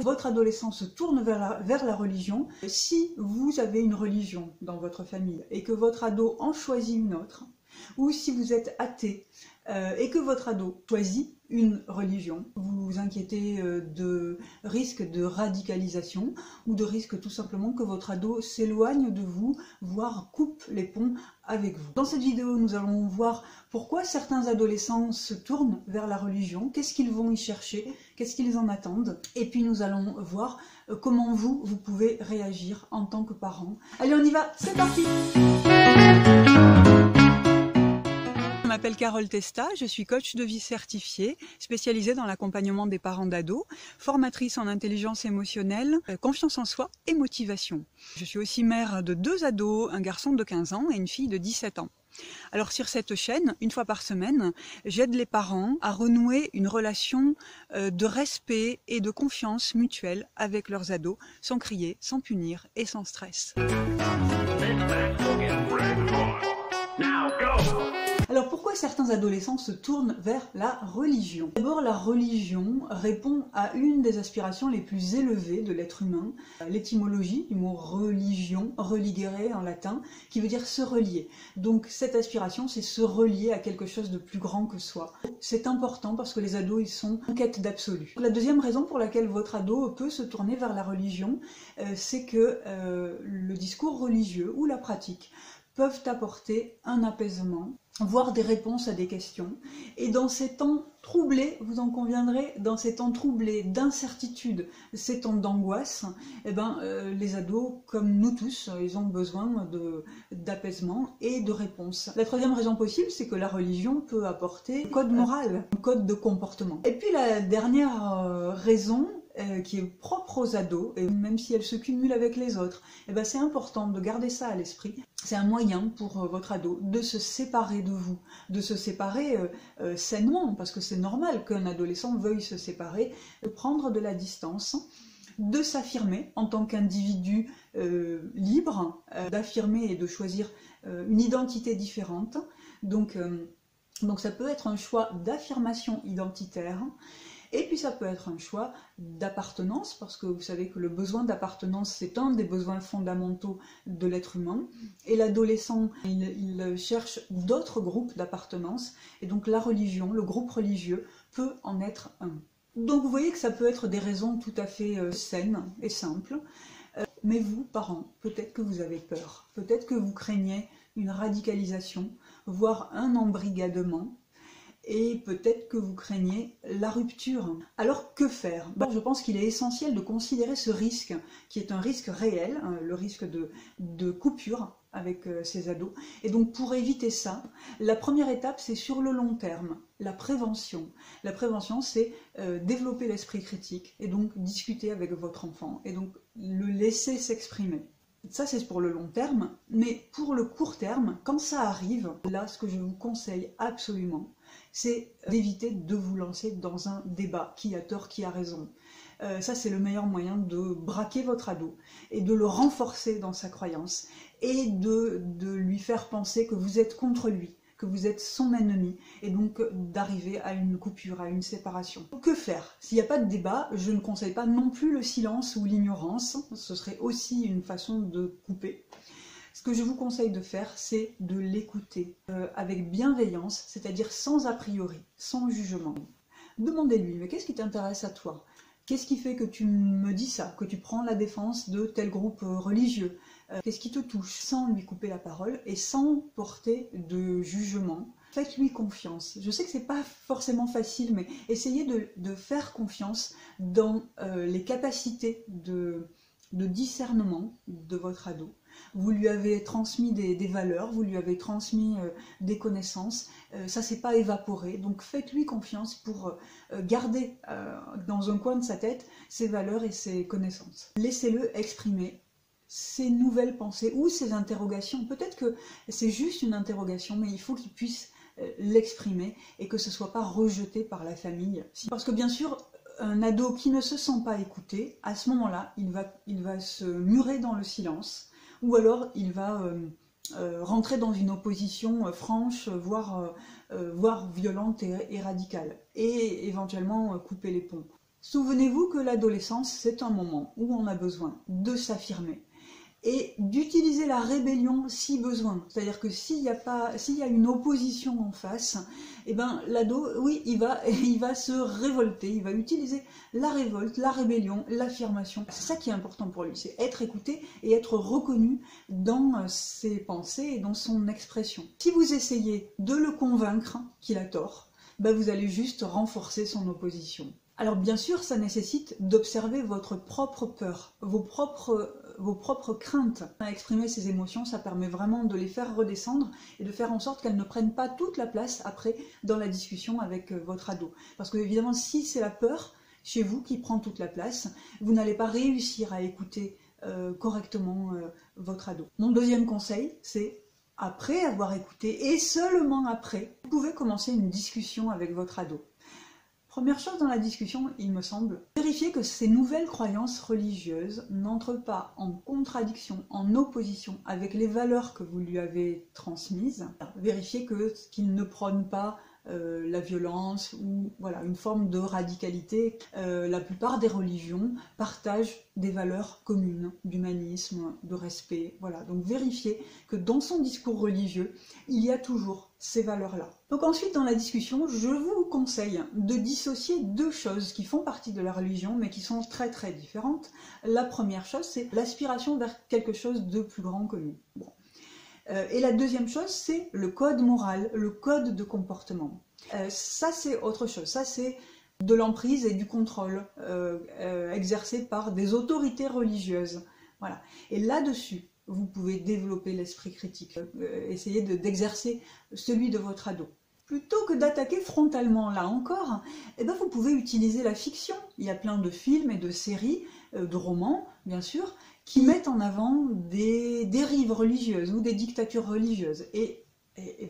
votre adolescent se tourne vers la religion, si vous avez une religion dans votre famille et que votre ado en choisit une autre, ou si vous êtes athée et que votre ado choisit une religion, vous vous inquiétez de risque de radicalisation ou de risque tout simplement que votre ado s'éloigne de vous, voire coupe les ponts avec vous. Dans cette vidéo, nous allons voir pourquoi certains adolescents se tournent vers la religion, qu'est-ce qu'ils vont y chercher, qu'est-ce qu'ils en attendent, et puis nous allons voir comment vous pouvez réagir en tant que parent. Allez, on y va, c'est parti! Je m'appelle Carole Testa, je suis coach de vie certifiée, spécialisée dans l'accompagnement des parents d'ados, formatrice en intelligence émotionnelle, confiance en soi et motivation. Je suis aussi mère de 2 ados, un garçon de 15 ans et une fille de 17 ans. Alors sur cette chaîne, une fois par semaine, j'aide les parents à renouer une relation de respect et de confiance mutuelle avec leurs ados, sans crier, sans punir et sans stress. Alors pourquoi certains adolescents se tournent vers la religion? D'abord, la religion répond à une des aspirations les plus élevées de l'être humain, l'étymologie du mot religion, religere en latin, qui veut dire se relier. Donc cette aspiration, c'est se relier à quelque chose de plus grand que soi. C'est important parce que les ados, ils sont en quête d'absolu. La deuxième raison pour laquelle votre ado peut se tourner vers la religion, c'est que le discours religieux ou la pratique peuvent apporter un apaisement, voire des réponses à des questions. Et dans ces temps troublés, vous en conviendrez, dans ces temps troublés d'incertitude, ces temps d'angoisse, les ados, comme nous tous, ils ont besoin d'apaisement et de réponses. La troisième raison possible, c'est que la religion peut apporter un code moral, un code de comportement. Et puis la dernière raison, qui est propre aux ados, et même si elle se cumule avec les autres, c'est important de garder ça à l'esprit. C'est un moyen pour votre ado de se séparer de vous, de se séparer sainement, parce que c'est normal qu'un adolescent veuille se séparer, de prendre de la distance, de s'affirmer en tant qu'individu libre, d'affirmer et de choisir une identité différente. Donc ça peut être un choix d'affirmation identitaire. Et puis ça peut être un choix d'appartenance, parce que vous savez que le besoin d'appartenance, c'est un des besoins fondamentaux de l'être humain. Et l'adolescent, il cherche d'autres groupes d'appartenance, et donc la religion, le groupe religieux, peut en être un. Donc vous voyez que ça peut être des raisons tout à fait saines et simples. Mais vous, parents, peut-être que vous avez peur, peut-être que vous craignez une radicalisation, voire un embrigadement, et peut-être que vous craignez la rupture. Alors que faire? Je pense qu'il est essentiel de considérer ce risque, qui est un risque réel, le risque de coupure avec ces ados. Et donc pour éviter ça, la première étape, c'est sur le long terme, la prévention. La prévention, c'est développer l'esprit critique, et donc discuter avec votre enfant, et donc le laisser s'exprimer. Ça, c'est pour le long terme, mais pour le court terme, quand ça arrive, là, ce que je vous conseille absolument, c'est d'éviter de vous lancer dans un débat, qui a tort, qui a raison. Ça, c'est le meilleur moyen de braquer votre ado et de le renforcer dans sa croyance et de lui faire penser que vous êtes contre lui, que vous êtes son ennemi, et donc d'arriver à une coupure, à une séparation. Que faire? S'il n'y a pas de débat, je ne conseille pas non plus le silence ou l'ignorance, ce serait aussi une façon de couper. Ce que je vous conseille de faire, c'est de l'écouter avec bienveillance, c'est-à-dire sans a priori, sans jugement. Demandez-lui, mais qu'est-ce qui t'intéresse à toi? Qu'est-ce qui fait que tu me dis ça, que tu prends la défense de tel groupe religieux? Qu'est-ce qui te touche? Sans lui couper la parole et sans porter de jugement. Faites-lui confiance. Je sais que c'est pas forcément facile, mais essayez de faire confiance dans les capacités de discernement de votre ado. Vous lui avez transmis des valeurs, vous lui avez transmis des connaissances, ça s'est pas évaporé, donc faites-lui confiance pour garder dans un coin de sa tête ses valeurs et ses connaissances. Laissez-le exprimer ses nouvelles pensées ou ses interrogations. Peut-être que c'est juste une interrogation, mais il faut qu'il puisse l'exprimer et que ce ne soit pas rejeté par la famille. Parce que bien sûr, un ado qui ne se sent pas écouté, à ce moment-là, il va se murer dans le silence, ou alors il va rentrer dans une opposition franche, voire violente et radicale, et éventuellement couper les ponts. Souvenez-vous que l'adolescence, c'est un moment où on a besoin de s'affirmer et d'utiliser la rébellion si besoin. C'est-à-dire que s'il y a une opposition en face, eh ben l'ado, oui, il va se révolter, il va utiliser la révolte, la rébellion, l'affirmation. C'est ça qui est important pour lui, c'est être écouté et être reconnu dans ses pensées et dans son expression. Si vous essayez de le convaincre qu'il a tort, ben vous allez juste renforcer son opposition. Alors bien sûr, ça nécessite d'observer votre propre peur, vos propres craintes. À exprimer ces émotions, ça permet vraiment de les faire redescendre et de faire en sorte qu'elles ne prennent pas toute la place après dans la discussion avec votre ado. Parce que évidemment, si c'est la peur chez vous qui prend toute la place, vous n'allez pas réussir à écouter correctement votre ado. Mon deuxième conseil, c'est après avoir écouté et seulement après, vous pouvez commencer une discussion avec votre ado. Première chose dans la discussion, il me semble, vérifiez que ces nouvelles croyances religieuses n'entrent pas en contradiction, en opposition avec les valeurs que vous lui avez transmises. Vérifiez qu'il ne prône pas la violence ou voilà, une forme de radicalité. La plupart des religions partagent des valeurs communes, d'humanisme, de respect. Voilà. Donc vérifiez que dans son discours religieux, il y a toujours ces valeurs-là. Donc ensuite, dans la discussion, je vous conseille de dissocier deux choses qui font partie de la religion, mais qui sont très très différentes. La première chose, c'est l'aspiration vers quelque chose de plus grand que nous. Bon. Et la deuxième chose, c'est le code moral, le code de comportement. Ça, c'est autre chose. Ça, c'est de l'emprise et du contrôle exercé par des autorités religieuses. Voilà. Et là-dessus, vous pouvez développer l'esprit critique, essayer d'exercer celui de votre ado. Plutôt que d'attaquer frontalement, là encore, eh ben vous pouvez utiliser la fiction. Il y a plein de films et de séries, de romans, bien sûr, qui mettent en avant des dérives religieuses ou des dictatures religieuses. Et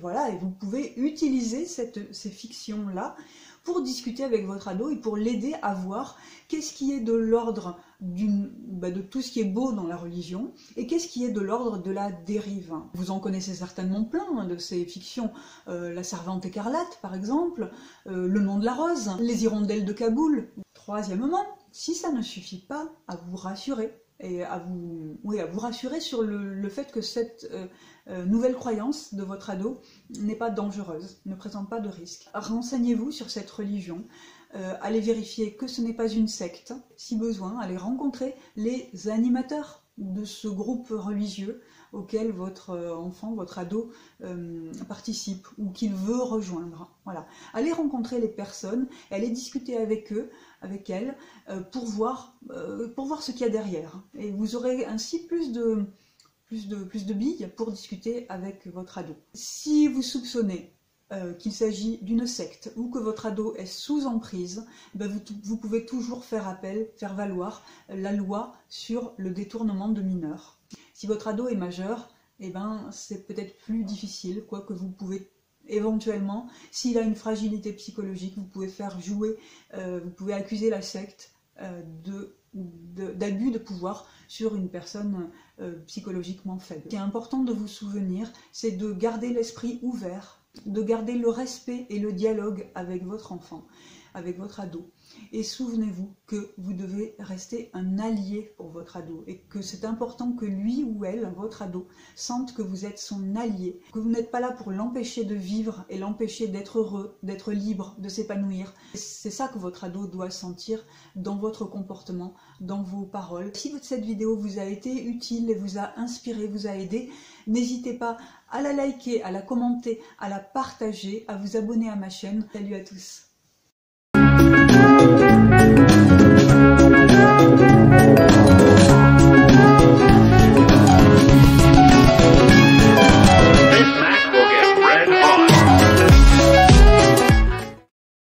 voilà, et vous pouvez utiliser ces fictions-là pour discuter avec votre ado et pour l'aider à voir qu'est-ce qui est de l'ordre de tout ce qui est beau dans la religion et qu'est-ce qui est de l'ordre de la dérive. Vous en connaissez certainement plein de ces fictions, La Servante écarlate par exemple, Le nom de la rose, Les hirondelles de Kaboul. Troisièmement, si ça ne suffit pas à vous rassurer, et à vous rassurer sur le fait que cette nouvelle croyance de votre ado n'est pas dangereuse, ne présente pas de risque. Renseignez-vous sur cette religion, allez vérifier que ce n'est pas une secte, si besoin, allez rencontrer les animateurs de ce groupe religieux auquel votre enfant, votre ado participe ou qu'il veut rejoindre. Voilà. Allez rencontrer les personnes, allez discuter avec eux, avec elles, pour voir ce qu'il y a derrière. Et vous aurez ainsi plus de billes pour discuter avec votre ado. Si vous soupçonnez qu'il s'agit d'une secte ou que votre ado est sous emprise, ben vous pouvez toujours faire valoir la loi sur le détournement de mineurs. Si votre ado est majeur, eh ben, c'est peut-être plus difficile, quoique vous pouvez éventuellement, s'il a une fragilité psychologique, vous pouvez vous pouvez accuser la secte d'abus de pouvoir sur une personne psychologiquement faible. Ce qui est important de vous souvenir, c'est de garder l'esprit ouvert, de garder le respect et le dialogue avec votre enfant, avec votre ado. Et souvenez-vous que vous devez rester un allié pour votre ado et que c'est important que lui ou elle, votre ado, sente que vous êtes son allié, que vous n'êtes pas là pour l'empêcher de vivre et l'empêcher d'être heureux, d'être libre, de s'épanouir. C'est ça que votre ado doit sentir dans votre comportement, dans vos paroles. Si cette vidéo vous a été utile et vous a inspiré, vous a aidé, n'hésitez pas à la liker, à la commenter, à la partager, à vous abonner à ma chaîne. Salut à tous!